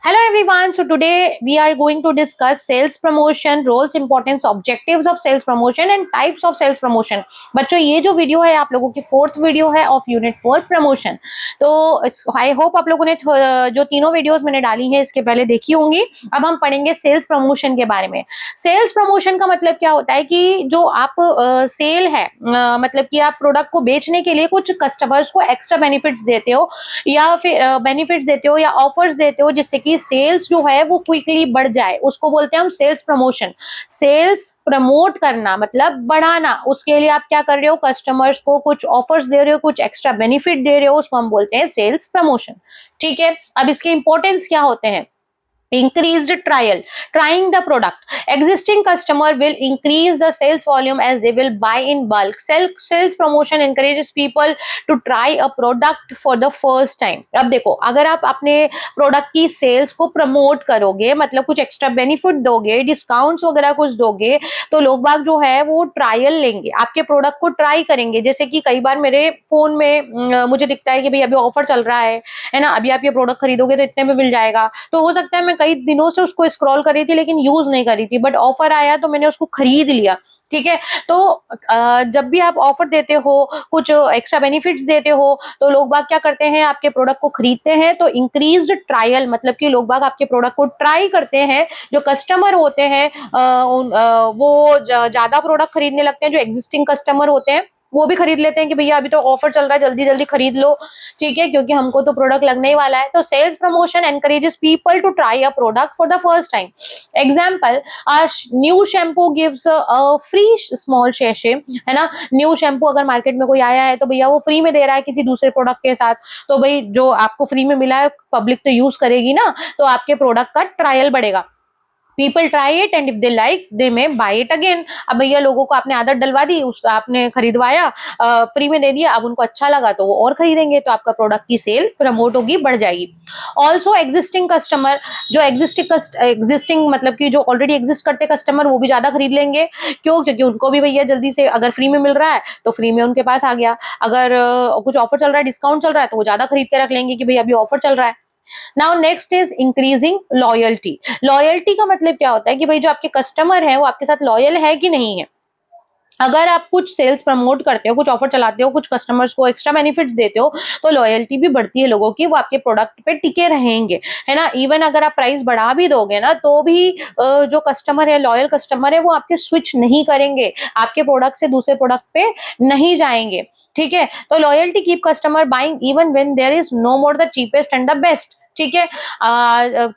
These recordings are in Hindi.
Hello everyone. So today we are going to discuss sales promotion, roles, importance, objectives of sales promotion and types of sales promotion. बच्चों ये जो वीडियो है आप लोगों की फोर्थ वीडियो है ऑफ यूनिट 4 प्रमोशन। तो आई होप आप लोगों ने जो तीनों वीडियोस मैंने डाली हैं इसके पहले देखी होंगी। अब हम पढ़ेंगे सेल्स प्रमोशन के बारे में। सेल्स प्रमोशन का मतलब क्या होता है कि जो आप सेल है मतलब कि आप प्रोडक्ट को बेचने के लिए कुछ कस्टमर्स को एक्स्ट्रा बेनिफिट्स देते हो या फिर बेनिफिट्स देते हो या ऑफर्स देते हो जिससे कि सेल्स जो है वो क्विकली बढ़ जाए, उसको बोलते हैं हम सेल्स प्रमोशन। सेल्स प्रमोट करना मतलब बढ़ाना, उसके लिए आप क्या कर रहे हो, कस्टमर्स को कुछ ऑफर्स दे रहे हो, कुछ एक्स्ट्रा बेनिफिट दे रहे हो, उसको हम बोलते हैं सेल्स प्रमोशन। ठीक है, अब इसके इंपॉर्टेंस क्या होते हैं। Increased trial, trying the product. Existing customer will increase the sales volume as they will buy in bulk. Sales promotion encourages people to try a product for the first time. अब देखो, अगर आप अपने प्रोडक्ट की सेल्स को प्रमोट करोगे मतलब कुछ एक्स्ट्रा बेनिफिट दोगे, डिस्काउंट्स वगैरह कुछ दोगे, तो लोग बाग जो है वो ट्रायल लेंगे, आपके प्रोडक्ट को ट्राई करेंगे। जैसे कि कई बार मेरे फोन में मुझे दिखता है कि भाई अभी ऑफर चल रहा है ना, अभी आप ये प्रोडक्ट खरीदोगे तो इतने में मिल जाएगा। तो हो सकता है मैं कई दिनों से उसको स्क्रॉल कर रही थी लेकिन यूज नहीं कर रही थी, बट ऑफर आया तो मैंने उसको खरीद लिया। ठीक है, तो जब भी आप ऑफर देते हो, कुछ एक्स्ट्रा बेनिफिट्स देते हो, तो लोग बाग क्या करते हैं, आपके प्रोडक्ट को खरीदते हैं। तो इंक्रीज्ड ट्रायल मतलब कि लोग बाग आपके प्रोडक्ट को ट्राई करते हैं। जो कस्टमर होते हैं वो ज्यादा प्रोडक्ट खरीदने लगते हैं। जो एग्जिस्टिंग कस्टमर होते हैं वो भी खरीद लेते हैं कि भैया अभी तो ऑफर चल रहा है, जल्दी जल्दी खरीद लो। ठीक है, क्योंकि हमको तो प्रोडक्ट लगने ही वाला है। तो sales promotion encourages people to try a product for the first time. Example, new shampoo gives a free small sachet, है ना। न्यू शैम्पू अगर मार्केट में कोई आया है तो भैया वो फ्री में दे रहा है किसी दूसरे प्रोडक्ट के साथ। तो भाई जो आपको फ्री में मिला है पब्लिक तो यूज करेगी ना, तो आपके प्रोडक्ट का ट्रायल बढ़ेगा। People try it and if they like they may buy it again. अब भैया लोगों को आपने आदत डलवा दी, उस आपने खरीदवाया, फ्री में दे दिया, अब उनको अच्छा लगा तो वो और खरीदेंगे, तो आपका प्रोडक्ट की सेल प्रमोट होगी, बढ़ जाएगी। ऑल्सो एग्जिस्टिंग कस्टमर, जो एग्जिस्टिंग मतलब कि जो ऑलरेडी एग्जिस्ट करते कस्टमर वो भी ज्यादा खरीद लेंगे। क्यों? क्योंकि उनको भी भैया जल्दी से अगर फ्री में मिल रहा है तो फ्री में उनके पास आ गया। अगर कुछ ऑफर चल रहा है, डिस्काउंट चल रहा है, तो वो ज्यादा खरीद के रख लेंगे कि भैया अभी ऑफर चल रहा है। Now next is increasing loyalty. Loyalty का मतलब क्या होता है कि भाई जो आपके कस्टमर है वो आपके साथ लॉयल है कि नहीं है। अगर आप कुछ सेल्स प्रमोट करते हो, कुछ ऑफर चलाते हो, कुछ कस्टमर्स को एक्स्ट्रा बेनिफिट्स देते हो, तो लॉयल्टी भी बढ़ती है लोगों की, वो आपके प्रोडक्ट पे टिके रहेंगे, है ना। इवन अगर आप प्राइस बढ़ा भी दोगे ना तो भी जो कस्टमर है, लॉयल कस्टमर है, वो आपके स्विच नहीं करेंगे, आपके प्रोडक्ट से दूसरे प्रोडक्ट पे नहीं जाएंगे। ठीक है, तो loyalty keep customer buying even when there is no more the cheapest and the best. ठीक है,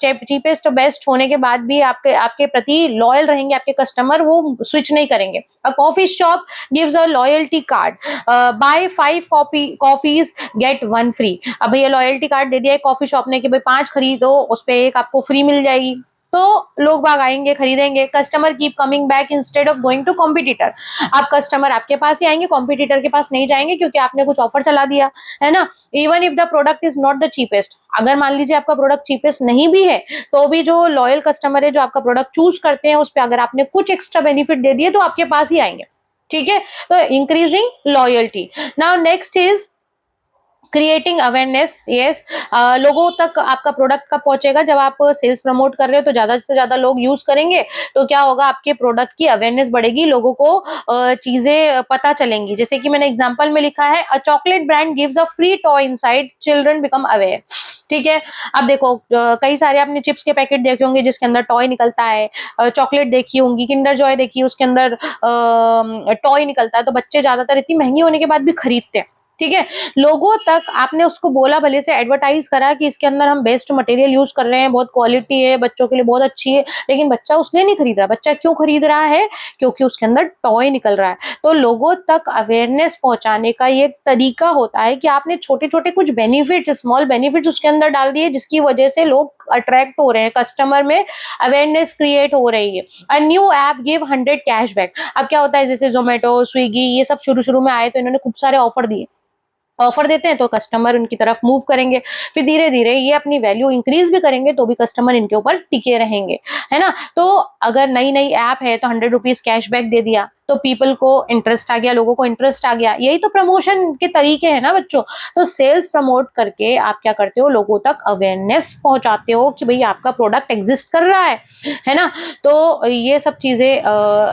चीपेस्ट और बेस्ट होने के बाद भी आपके आपके प्रति लॉयल रहेंगे आपके कस्टमर, वो स्विच नहीं करेंगे। A coffee shop gives a loyalty card, buy 5 coffees get 1 free. अब भैया लॉयल्टी कार्ड दे दिया है कॉफी शॉप ने कि भाई 5 खरीदो उस पे एक आपको फ्री मिल जाएगी, तो लोग बाग आएंगे, खरीदेंगे। Customer keep coming back instead of going to competitor. आप कस्टमर आपके पास ही आएंगे, कॉम्पिटिटर के पास नहीं जाएंगे क्योंकि आपने कुछ ऑफर चला दिया, है ना। Even if the product is not the cheapest, अगर मान लीजिए आपका प्रोडक्ट चीपेस्ट नहीं भी है तो भी जो लॉयल कस्टमर है, जो आपका प्रोडक्ट चूज करते हैं, उस पर अगर आपने कुछ एक्स्ट्रा बेनिफिट दे दिए तो आपके पास ही आएंगे। ठीक है, तो increasing loyalty. Now next is creating awareness. Yes, लोगों तक आपका प्रोडक्ट कब पहुंचेगा, जब आप सेल्स प्रमोट कर रहे हो तो ज्यादा से ज्यादा लोग यूज करेंगे, तो क्या होगा, आपके प्रोडक्ट की अवेयरनेस बढ़ेगी, लोगों को चीजें पता चलेंगी। जैसे कि मैंने एग्जांपल में लिखा है, अ chocolate brand gives a free toy inside, children become aware. ठीक है, अब देखो कई सारे आपने चिप्स के पैकेट देखे होंगे जिसके अंदर टॉय निकलता है, चॉकलेट देखी होंगी, किंडर जॉय देखी, उसके अंदर टॉय निकलता है, तो बच्चे ज्यादातर इतनी महंगी होने के बाद भी खरीदते हैं। ठीक है, लोगों तक आपने उसको बोला, भले से एडवर्टाइज करा कि इसके अंदर हम बेस्ट मटेरियल यूज कर रहे हैं, बहुत क्वालिटी है, बच्चों के लिए बहुत अच्छी है, लेकिन बच्चा उसलिए नहीं खरीद रहा। बच्चा क्यों खरीद रहा है? क्योंकि उसके अंदर टॉय निकल रहा है। तो लोगों तक अवेयरनेस पहुंचाने का ये तरीका होता है कि आपने छोटे छोटे कुछ बेनिफिट्स, स्मॉल बेनिफिट्स उसके अंदर डाल दिए, जिसकी वजह से लोग अट्रैक्ट हो रहे हैं, कस्टमर में अवेयरनेस क्रिएट हो रही है। A new app give 100 cashback. अब क्या होता है, जैसे जोमेटो, स्विगी, ये सब शुरू शुरू में आए तो इन्होंने खूब सारे ऑफर दिए, ऑफर देते हैं तो कस्टमर उनकी तरफ मूव करेंगे, फिर धीरे धीरे ये अपनी वैल्यू इंक्रीज भी करेंगे तो भी कस्टमर इनके ऊपर टिके रहेंगे, है ना। तो अगर नई नई ऐप है तो 100 रुपीज कैशबैक दे दिया, तो पीपल को इंटरेस्ट आ गया, लोगों को इंटरेस्ट आ गया। यही तो प्रमोशन के तरीके हैं ना बच्चों। तो सेल्स प्रमोट करके आप क्या करते हो, लोगों तक अवेयरनेस पहुंचाते हो कि भाई आपका प्रोडक्ट एग्जिस्ट कर रहा है ना। तो ये सब चीजें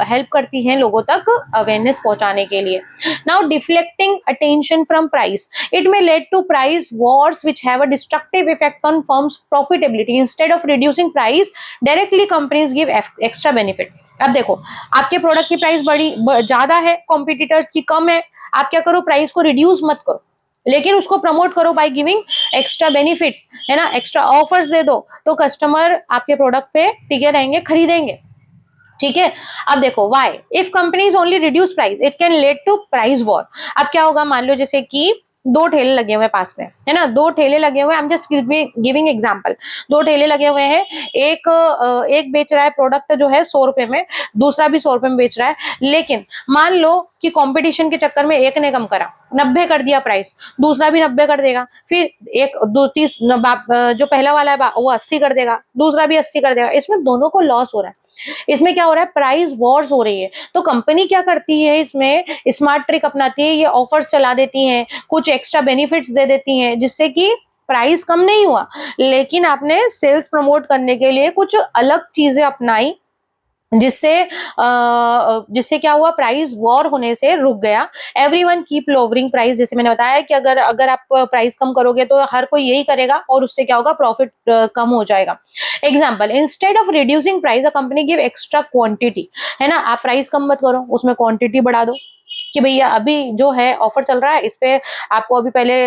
हेल्प करती हैं लोगों तक अवेयरनेस पहुंचाने के लिए। Now deflecting attention from price, it may led to price wars which have a destructive effect on firms profitability. Instead of reducing price directly companies give extra benefit. अब देखो, आपके प्रोडक्ट की प्राइस ज्यादा है, कॉम्पिटिटर्स की कम है, आप क्या करो, प्राइस को रिड्यूस मत करो, लेकिन उसको प्रमोट करो बाय गिविंग एक्स्ट्रा बेनिफिट्स, है ना, एक्स्ट्रा ऑफर्स दे दो, तो कस्टमर आपके प्रोडक्ट पे टिके रहेंगे, खरीदेंगे। ठीक है। अब देखो, why if companies only reduce price it can lead to price war. अब क्या होगा, मान लो जैसे कि दो ठेले लगे हुए पास में, है ना, दो ठेले लगे हुए, I am just giving example. दो ठेले लगे हुए हैं, एक बेच रहा है प्रोडक्ट जो है 100 रुपए में, दूसरा भी 100 रुपए में बेच रहा है। लेकिन मान लो कि कंपटीशन के चक्कर में एक ने कम करा, 90 कर दिया प्राइस, दूसरा भी 90 कर देगा, फिर एक दो 30 जो पहला वाला है वो 80 कर देगा, दूसरा भी 80 कर देगा। इसमें दोनों को लॉस हो रहा है। इसमें क्या हो रहा है, प्राइस वॉर्स हो रही है। तो कंपनी क्या करती है, इसमें स्मार्ट ट्रिक अपनाती है, ये ऑफर्स चला देती हैं, कुछ एक्स्ट्रा बेनिफिट्स दे देती हैं, जिससे कि प्राइस कम नहीं हुआ, लेकिन आपने सेल्स प्रमोट करने के लिए कुछ अलग चीजें अपनाई, जिससे जिससे क्या हुआ, प्राइस वॉर होने से रुक गया। एवरीवन कीप लोअरिंग प्राइस, जैसे मैंने बताया कि अगर आप प्राइस कम करोगे तो हर कोई यही करेगा, और उससे क्या होगा, प्रॉफिट कम हो जाएगा। Example, instead of reducing price a company give extra quantity, है ना, आप प्राइस कम मत करो, उसमें क्वांटिटी बढ़ा दो कि भैया अभी जो है ऑफर चल रहा है, इस पे आपको अभी पहले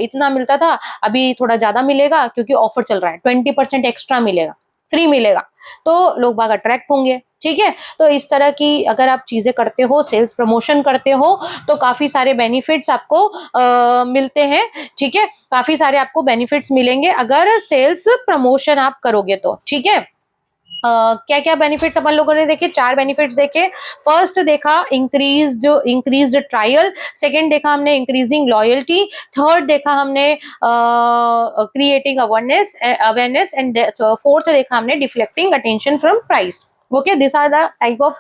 इतना मिलता था, अभी थोड़ा ज्यादा मिलेगा क्योंकि ऑफर चल रहा है, 20% एक्स्ट्रा मिलेगा, फ्री मिलेगा, तो लोग बाग अट्रैक्ट होंगे। ठीक है। तो इस तरह की अगर आप चीजें करते हो, सेल्स प्रमोशन करते हो, तो काफी सारे बेनिफिट्स आपको मिलते हैं। ठीक है, काफी सारे आपको बेनिफिट्स मिलेंगे अगर सेल्स प्रमोशन आप करोगे तो। ठीक है। क्या क्या बेनिफिट्स अपन लोगों ने देखे, 4 बेनिफिट्स देखे। फर्स्ट देखा इंक्रीज्ड ट्रायल, सेकंड देखा हमने इंक्रीजिंग लॉयल्टी, थर्ड देखा हमने क्रिएटिंग अवेयरनेस एंड फोर्थ देखा हमने deflecting attention from price. Okay, these are the type of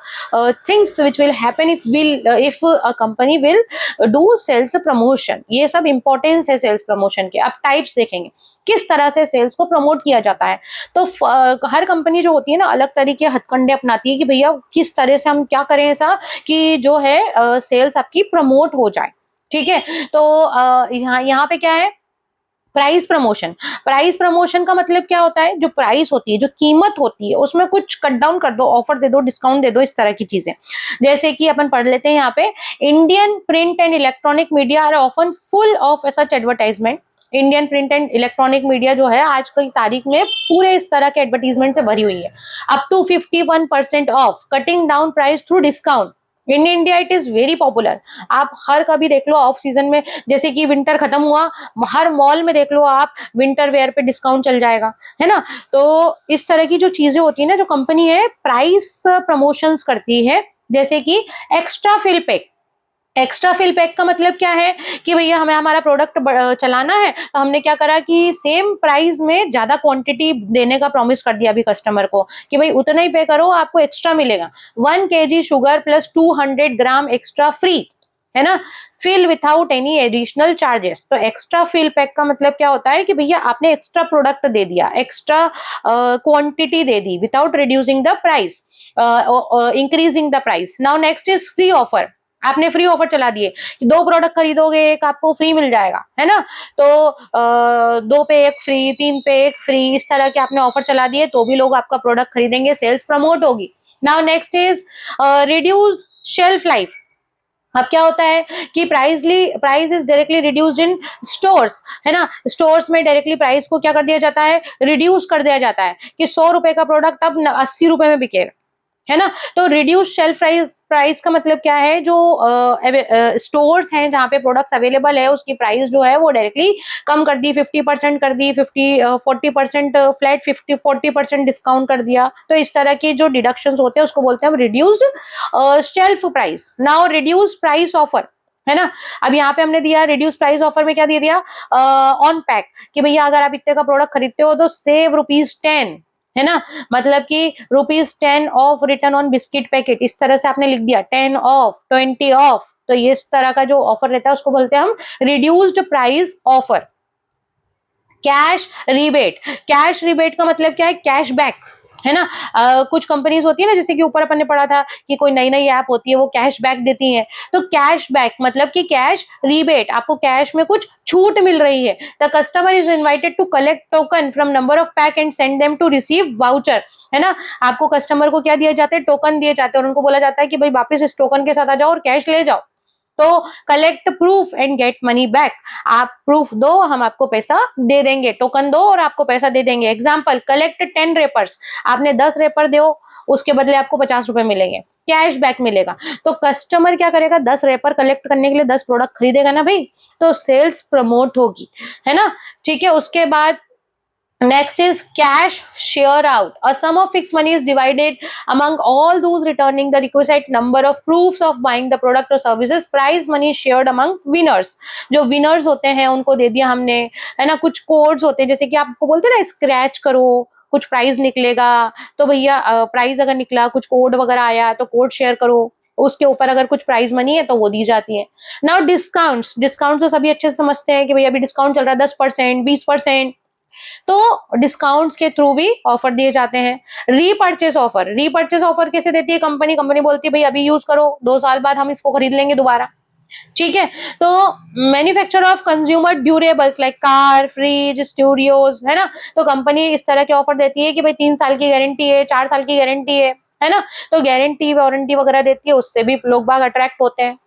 things which will happen if a company will do sales promotion. ये सब importance है sales promotion के। अब types देखेंगे किस तरह से सेल्स को प्रमोट किया जाता है। तो हर कंपनी जो होती है ना, अलग तरीके हथकंडे अपनाती है कि भैया किस तरह से हम क्या करें ऐसा कि जो है सेल्स आपकी प्रमोट हो जाए। ठीक है। तो यहाँ पे क्या है, प्राइस प्रमोशन। प्राइस प्रमोशन का मतलब क्या होता है, जो प्राइस होती है, जो कीमत होती है, उसमें कुछ कट डाउन कर दो, ऑफर दे दो, डिस्काउंट दे दो, इस तरह की चीजें। जैसे कि अपन पढ़ लेते हैं यहाँ पे, Indian print and electronic media are often full of such advertisement. Indian print and electronic media जो है आज की तारीख में पूरे इस तरह के एडवर्टीजमेंट से भरी हुई है। Up to 51% of, cutting down price through discount. In India it is very popular. आप हर कभी देख लो ऑफ सीजन में, जैसे कि विंटर खत्म हुआ, हर मॉल में देख लो आप, विंटर वेयर पे डिस्काउंट चल जाएगा, है ना। तो इस तरह की जो चीजें होती है ना, जो कंपनी है प्राइस प्रमोशंस करती है, जैसे कि extra fill pack. Extra fill pack का मतलब क्या है कि भैया हमें हमारा प्रोडक्ट चलाना है, तो हमने क्या करा कि सेम प्राइस में ज्यादा क्वांटिटी देने का प्रॉमिस कर दिया अभी कस्टमर को कि भाई उतना ही पे करो, आपको एक्स्ट्रा मिलेगा, 1 kg sugar plus 200 gram extra free, है ना, fill without any additional charges. तो एक्स्ट्रा फिल पैक का मतलब क्या होता है कि भैया आपने एक्स्ट्रा प्रोडक्ट दे दिया, extra quantity they the, without reducing the price, increasing the price. Now next is free offer. आपने फ्री ऑफर चला दिए कि 2 प्रोडक्ट खरीदोगे एक आपको फ्री मिल जाएगा, है ना। तो 2 पे 1 फ्री, 3 पे 1 फ्री, इस तरह के आपने ऑफर चला दिए, तो भी लोग आपका प्रोडक्ट खरीदेंगे, सेल्स प्रमोट होगी। Now next is reduce shelf life. अब क्या होता है कि price is directly reduced in stores, है ना। स्टोर्स में डायरेक्टली प्राइस को क्या कर दिया जाता है, रिड्यूस कर दिया जाता है कि 100 रुपए का प्रोडक्ट अब 80 रुपए में बिकेगा, है ना। तो रिड्यूस शेल्फ प्राइस का मतलब क्या है, जो स्टोर्स हैं जहाँ पे प्रोडक्ट्स अवेलेबल है, उसकी प्राइस जो है वो डायरेक्टली कम कर दी, 50% कर दी, 40% फ्लैट, 40% डिस्काउंट कर दिया। तो इस तरह के जो डिडक्शंस होते हैं उसको बोलते हैं reduced shelf price. Now reduce price offer, है ना। अब यहाँ पे हमने दिया रिड्यूस प्राइस ऑफर में क्या दे दिया, ऑन पैक, कि भैया अगर आप इतने का प्रोडक्ट खरीदते हो तो सेव ₹10, है ना, मतलब कि ₹10 of return on biscuit packet, इस तरह से आपने लिख दिया 10 ऑफ, 20 ऑफ, तो ये इस तरह का जो ऑफर रहता है उसको बोलते हैं हम reduced price offer. Cash rebate का मतलब क्या है, कैशबैक, है ना। कुछ कंपनीज होती है ना, जैसे कि ऊपर अपन ने पढ़ा था कि कोई नई नई ऐप होती है वो कैशबैक देती है, तो कैशबैक मतलब कि कैश रिबेट, आपको कैश में कुछ छूट मिल रही है। The customer is invited to collect token from number of pack and send them to receive voucher, है ना। आपको कस्टमर को क्या दिए जाते हैं, टोकन दिए जाते हैं, और उनको बोला जाता है कि भाई वापस इस टोकन के साथ आ जाओ और कैश ले जाओ। तो collect proof and get money back, आप प्रूफ दो हम आपको पैसा दे देंगे, टोकन दो और आपको पैसा दे देंगे। एग्जाम्पल, कलेक्ट 10 रेपर्स, आपने 10 रेपर दो, उसके बदले आपको 50 रुपए मिलेंगे, कैश बैक मिलेगा। तो कस्टमर क्या करेगा, 10 रेपर कलेक्ट करने के लिए 10 प्रोडक्ट खरीदेगा ना भाई, तो सेल्स प्रमोट होगी, है ना। ठीक है, उसके बाद next is cash share out. A sum of fixed money is divided among all those returning the requisite number of proofs of buying the product or services. Prize money shared among winners. जो winners होते हैं उनको दे दिया हमने, है ना। कुछ कोड्स होते हैं, जैसे कि आपको बोलते हैं ना स्क्रैच करो कुछ प्राइज निकलेगा, तो भैया प्राइज अगर निकला, कुछ कोड वगैरह आया तो कोड शेयर करो, उसके ऊपर अगर कुछ प्राइज मनी है तो वो दी जाती है। नाउ डिस्काउंट्स, डिस्काउंट तो सभी अच्छे से समझते हैं कि भैया अभी डिस्काउंट चल रहा है 10%, 20%, तो डिस्काउंट्स के थ्रू भी ऑफर दिए जाते हैं। रीपर्चेस ऑफर कैसे देती है कंपनी, कंपनी बोलती है भाई अभी यूज करो, 2 साल बाद हम इसको खरीद लेंगे दोबारा, ठीक है। तो manufacture of consumer durables like car, fridge, studios, है ना, तो कंपनी इस तरह के ऑफर देती है कि भाई 3 साल की गारंटी है, 4 साल की गारंटी है ना, तो गारंटी वारंटी वगैरह देती है, उससे भी लोग बाग अट्रैक्ट होते हैं।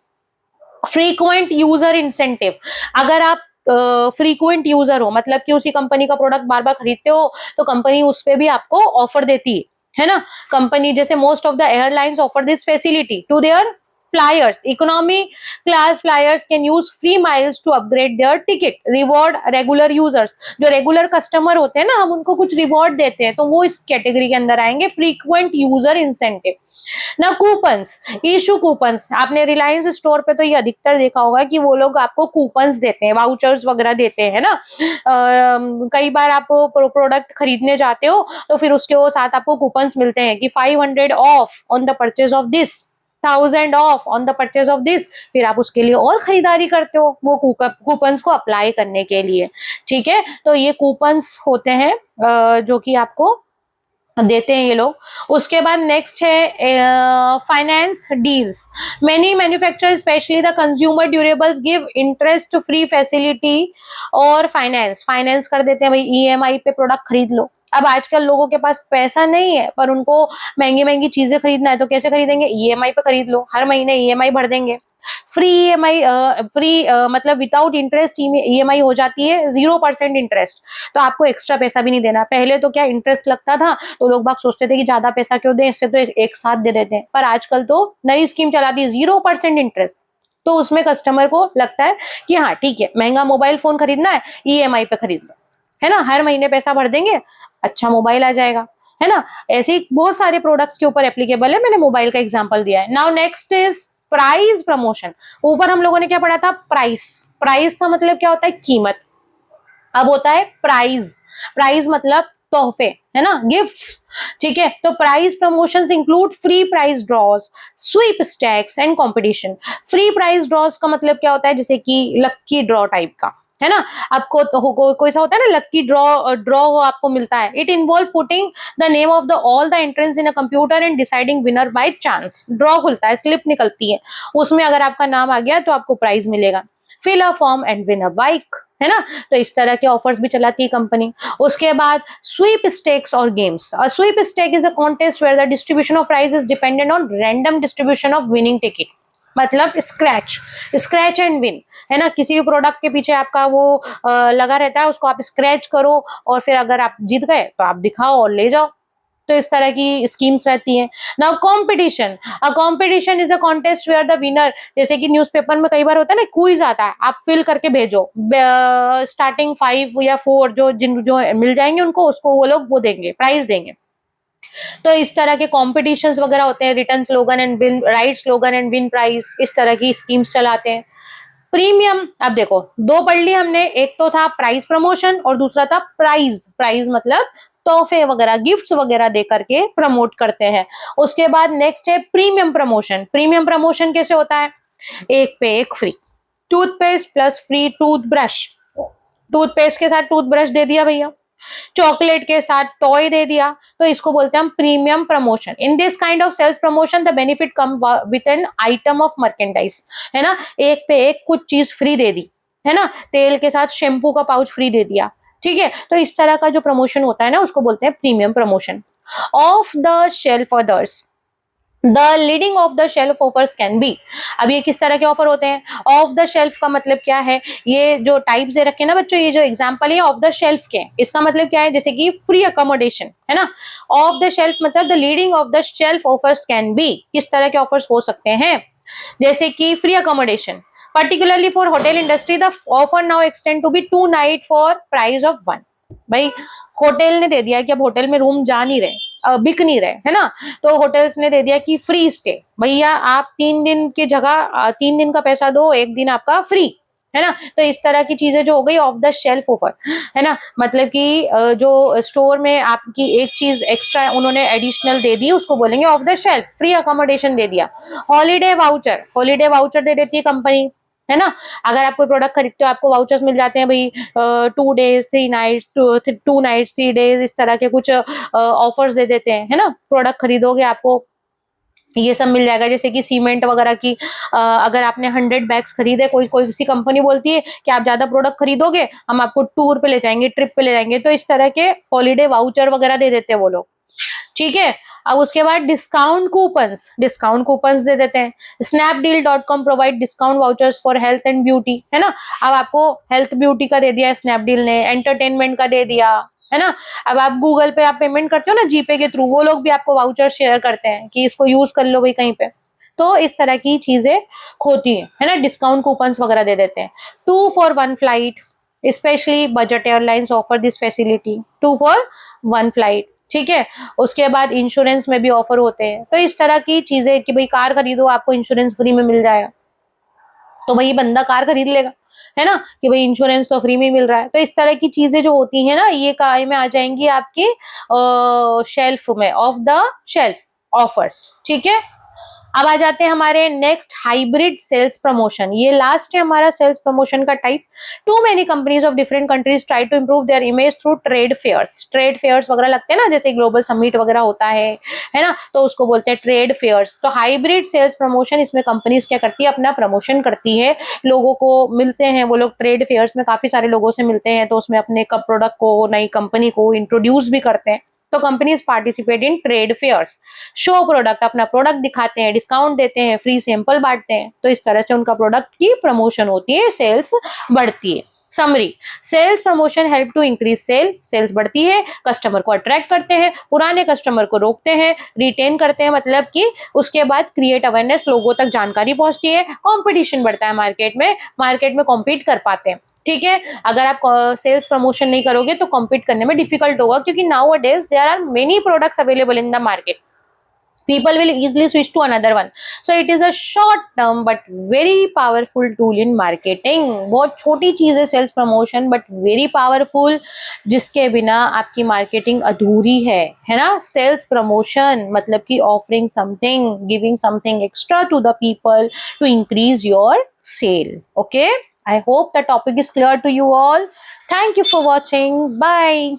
फ्रीक्वेंट यूजर इंसेंटिव, अगर आप फ्रीक्वेंट यूजर हो, मतलब कि उसी कंपनी का प्रोडक्ट बार बार खरीदते हो, तो कंपनी उस पे भी आपको ऑफर देती है ना। कंपनी जैसे most of the airlines offer this facility to their flyers, economy class flyers can use free miles to upgrade their ticket. Reward regular users, जो रेगुलर कस्टमर होते हैं ना, हम उनको कुछ रिवॉर्ड देते हैं, तो वो इस कैटेगरी के अंदर आएंगे, फ्रीक्वेंट यूजर इंसेंटिव ना। कूपन्स, इशू कूपन्स, आपने रिलायंस स्टोर पे तो ये अधिकतर देखा होगा कि वो लोग आपको कूपन्स देते हैं, वाउचर्स वगैरह देते हैं ना। कई बार आप प्रोडक्ट खरीदने जाते हो तो फिर उसके वो साथ आपको कूपन्स मिलते हैं कि 500 of on the purchase of this, 1000 of on the purchase of this, फिर आप उसके लिए और खरीदारी करते हो वो कूपन्स को अप्लाई करने के लिए, ठीक है। तो ये कूपन्स होते हैं जो कि आपको देते हैं ये लोग। उसके बाद नेक्स्ट है finance deals. Many manufacturers specially the consumer durables give interest free facility और फाइनेंस कर देते हैं, भाई ईएमआई पे प्रोडक्ट खरीद लो। अब आजकल लोगों के पास पैसा नहीं है पर उनको महंगी महंगी चीजें खरीदना है, तो कैसे खरीदेंगे, ईएमआई पे खरीद लो, हर महीने ईएमआई भर देंगे। फ्री ईएमआई, फ्री मतलब विदाउट इंटरेस्ट ईएमआई हो जाती है 0% इंटरेस्ट, तो आपको एक्स्ट्रा पैसा भी नहीं देना। पहले तो क्या इंटरेस्ट लगता था तो लोग बाग सोचते थे कि ज्यादा पैसा क्यों दें, इससे तो एक साथ दे देते हैं, पर आजकल तो नई स्कीम चला दी 0% इंटरेस्ट, तो उसमें कस्टमर को लगता है कि हाँ ठीक है, महंगा मोबाइल फोन खरीदना है ईएमआई पे खरीद लो, है ना, हर महीने पैसा भर देंगे, अच्छा मोबाइल आ जाएगा, है ना। ऐसे बहुत सारे प्रोडक्ट्स के ऊपर एप्लीकेबल है, मैंने मोबाइल का एग्जांपल दिया है। Now next is price promotion. ऊपर हम लोगों ने क्या पढ़ा था, प्राइस का मतलब क्या होता है, कीमत। अब होता है प्राइस मतलब तोहफे, है ना, गिफ्ट्स, ठीक है। तो price promotions include free price draws, sweepstakes and competition. Free price draws का मतलब क्या होता है, जैसे कि लक्की ड्रॉ टाइप का, है ना। आपको कोई सा होता है ना लक्की ड्रॉ आपको मिलता है। It involve putting the name of the all the entrance in a computer and deciding winner by chance. Draw खुलता है, स्लिप निकलती है, उसमें अगर आपका नाम आ गया तो आपको प्राइज मिलेगा। Fill a form and win a bike, है ना। तो इस तरह के ऑफर्स भी चलाती है कंपनी। उसके बाद स्वीप स्टेक्स और games. A sweepstake is a contest where the distribution of prize is dependent on random distribution of winning ticket, मतलब स्क्रैच एंड विन, है ना। किसी भी प्रोडक्ट के पीछे आपका वो लगा रहता है, उसको आप स्क्रैच करो और फिर अगर आप जीत गए तो आप दिखाओ और ले जाओ। तो इस तरह की स्कीम्स रहती हैं। Now competition, a competition is a contest where the winner, जैसे कि न्यूज़पेपर में कई बार होता है ना, क्विज आता है, आप फिल करके भेजो, स्टार्टिंग 5 या 4 जो मिल जाएंगे उनको, उसको वो लोग वो देंगे, प्राइज देंगे। तो इस तरह के कॉम्पिटिशन्स वगैरह होते हैं, return slogan and win, write slogan and win prize, इस तरह की स्कीम्स चलाते हैं। प्रीमियम, अब देखो 2 पढ़ ली हमने, एक तो था प्राइस प्रमोशन और दूसरा था प्राइज मतलब तोहफे वगैरह, गिफ्ट्स वगैरह दे करके प्रमोट करते हैं। उसके बाद नेक्स्ट है प्रीमियम प्रमोशन। प्रीमियम प्रमोशन कैसे होता है? एक पे एक free, toothpaste plus free toothbrush, toothpaste के साथ टूथब्रश दे दिया भैया, चॉकलेट के साथ टॉय दे दिया, तो इसको बोलते हैं हम premium promotion. In this kind of sales promotion the benefit come with an item of merchandise, है ना, एक पे एक कुछ चीज फ्री दे दी, है ना, तेल के साथ शैम्पू का पाउच फ्री दे दिया, ठीक है। तो इस तरह का जो प्रमोशन होता है ना, उसको बोलते हैं premium promotion. Of the shelf offers, the leading of the shelf offers can be. अब ये किस तरह के ऑफर होते हैं? ऑफ द शेल्फ का मतलब क्या है? ये जो टाइप्स दे रखे हैं ना बच्चों, ये जो एग्जांपल है ऑफ द शेल्फ के, इसका मतलब क्या है? जैसे कि फ्री अकोमोडेशन, है ना। ऑफ द शेल्फ मतलब the leading of the shelf offers can be, किस तरह के ऑफर्स हो सकते हैं? जैसे कि free accommodation, particularly for hotel industry the offer now extend to be 2 night for price of 1। भाई होटल ने दे दिया कि अब होटल में रूम जा नहीं रहे, बिक नहीं रहे, है ना, तो होटल्स ने दे दिया कि फ्री स्टे, भैया आप 3 दिन की जगह 3 दिन का पैसा दो, 1 दिन आपका फ्री, है ना। तो इस तरह की चीजें जो हो गई ऑफ द शेल्फ ऑफर, है ना, मतलब कि जो स्टोर में आपकी एक चीज एक्स्ट्रा उन्होंने एडिशनल दे दी, उसको बोलेंगे off the shelf, free accommodation दे दिया। हॉलीडे वाउचर, हॉलीडे वाउचर दे देती है कंपनी, है ना। अगर आप कोई प्रोडक्ट खरीदते हो आपको वाउचर्स मिल जाते हैं भाई, 2 days 3 nights, 2 nights 3 days, इस तरह के कुछ ऑफर्स दे देते हैं, है ना। प्रोडक्ट खरीदोगे आपको ये सब मिल जाएगा। जैसे कि सीमेंट वगैरह की अगर आपने 100 बैग्स खरीदे, कोई कोई किसी कंपनी बोलती है कि आप ज्यादा प्रोडक्ट खरीदोगे हम आपको टूर पे ले जाएंगे, ट्रिप पे ले जाएंगे, तो इस तरह के हॉलीडे वाउचर वगैरह दे देते हैं वो लोग, ठीक है। अब उसके बाद डिस्काउंट कूपन्स, डिस्काउंट कूपन्स दे देते हैं। Snapdeal dot com provide discount vouchers for health and beauty, है ना। अब आपको हेल्थ ब्यूटी का दे दिया स्नैपडील ने, एंटरटेनमेंट का दे दिया, है ना। अब आप गूगल पे आप पेमेंट करते हो ना जीपे के थ्रू, वो लोग भी आपको वाउचर शेयर करते हैं कि इसको यूज कर लो भाई कहीं पे। तो इस तरह की चीजें होती है ना, डिस्काउंट कूपन्स वगैरह दे देते हैं। 2 for 1 flight, specially budget airlines offer this facility, 2 for 1 flight, ठीक है। उसके बाद इंश्योरेंस में भी ऑफर होते हैं। तो इस तरह की चीजें कि भाई कार खरीदो आपको इंश्योरेंस फ्री में मिल जाएगा, तो भाई बंदा कार खरीद लेगा, है ना, कि भाई इंश्योरेंस तो फ्री में मिल रहा है। तो इस तरह की चीजें जो होती है ना, ये काय में आ जाएंगी आपकी शेल्फ में, ऑफ द शेल्फ ऑफर्स, ठीक है। अब आ जाते हैं हमारे नेक्स्ट हाइब्रिड सेल्स प्रमोशन। ये लास्ट है हमारा सेल्स प्रमोशन का type. Too many companies of different countries try to improve their image through trade fairs. Trade fairs वगैरह लगते हैं ना, जैसे ग्लोबल समिट वगैरह होता है ना, तो उसको बोलते हैं ट्रेड फेयर्स। तो हाइब्रिड सेल्स प्रमोशन, इसमें कंपनीज क्या करती है, अपना प्रमोशन करती है, लोगों को मिलते हैं वो लोग ट्रेड फेयर्स में, काफी सारे लोगों से मिलते हैं, तो उसमें अपने प्रोडक्ट को, नई कंपनी को इंट्रोड्यूस भी करते हैं। तो companies participate in trade fairs, show product, अपना प्रोडक्ट दिखाते हैं, डिस्काउंट देते हैं, फ्री सैंपल बांटते हैं। तो इस तरह से उनका प्रोडक्ट की प्रमोशन होती है, सेल्स बढ़ती है। Summary, sales promotion help to increase sale, sales बढ़ती है, कस्टमर को अट्रैक्ट करते हैं, पुराने कस्टमर को रोकते हैं, रिटेन करते हैं, मतलब कि उसके बाद क्रिएट अवेयरनेस, लोगों तक जानकारी पहुंचती है, कंपटीशन बढ़ता है मार्केट में कॉम्पीट कर पाते हैं, ठीक है। अगर आप सेल्स प्रमोशन नहीं करोगे तो कॉम्पीट करने में डिफिकल्ट होगा, क्योंकि now a days there are many products available in the market, people will easily switch to another one. So it is a short term but very powerful tool in marketing. बहुत छोटी चीज है sales promotion, but very powerful, जिसके बिना आपकी मार्केटिंग अधूरी है ना। सेल्स प्रमोशन मतलब कि offering something, giving something extra to the people to increase your sale. Okay, I hope the topic is clear to you all. Thank you for watching. Bye.